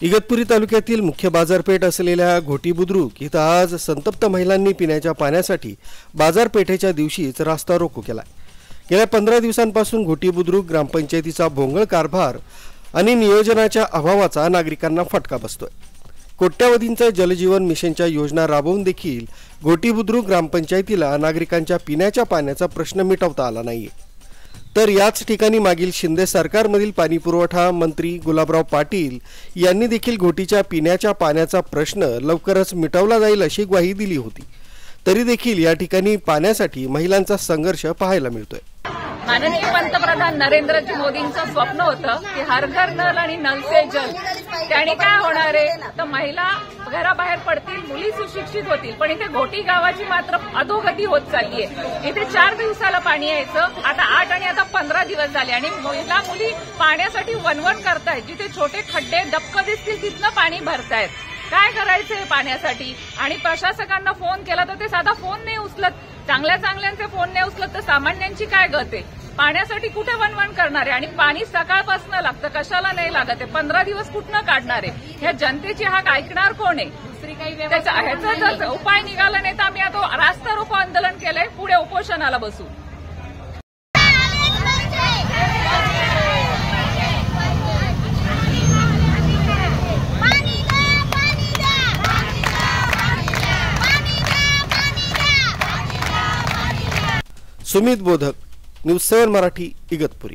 इगतपुरी तालुक्यातील मुख्य बाजारपेठ असलेल्या घोटी बुद्रुक इथं आज संतप्त महिलांनी पिण्याच्या पाण्यासाठी बाजारपेठेच्या दिवशीच रास्ता रोको केला। गेल्या 15 दिवसांपासून घोटी बुद्रुक ग्रामपंचायतीचा भोंगळ कारभार आणि नियोजनाच्या अभावाचा नागरिकांना फटका बसतोय। कोट्यावधींच्या जलजीवन मिशनच्या योजना राबवून देखील घोटी बुद्रुक ग्रामपंचायतीला नागरिकांच्या पिण्याच्या पाण्याचा प्रश्न मिटवता आला नाहीये। तर याच ठिकाणी मागील शिंदे सरकारमधील पाणीपुरवठा मंत्री गुलाबराव पाटील यांनी देखील घोटीच्या पिण्याच्या पाण्याचा प्रश्न लवकरच मिटवला जाईल अशी ग्वाही दिली होती। तरी देखील या ठिकाणी पाण्यासाठी महिलांचा संघर्ष पाहायला मिळतोय। माननीय पंतप्रधान नरेंद्र मोदींचं स्वप्न होतं की हर घर नल आणि नल से जल। त्याने काय होणार आहे तर महिला घराबाहेर पडतील, मुली सुशिक्षित होतील, पण इथे घोटी गावाची मात्र अधोगती होत चालली आहे। इथे 4 दिवसाला पाणी यायचं, आता 8 आणि आता 15 दिवस झाले आणि महिला मुली पाण्यासाठी वणवण करतायत। जिथे छोटे खड्डे डबकं दिसतील तिथनं पाणी भरतायत। काय करायचंय पाण्यासाठी? आणि प्रशासकांना फोन केला तर ते साधा फोन नाही उचलत, चांगल्यांचे फोन नाही उचलत, तर सामान्यांची काय गत आहे? पाण्यासाठी कुठे वणवण करणार आहे? आणि पाणी सकाळपासून लागतं, कशाला नाही लागत आहे? 15 दिवस कुठनं काढणार आहे? ह्या जनतेची हाक ऐकणार कोण आहे? दुसरी काही ह्याचा जर उपाय निघाला नाही तर आम्ही आता रास्ता रोको आंदोलन केलंय, पुढे उपोषणाला बसू। सुमित बोधक, न्यूज 7 मराठी, इगतपुरी।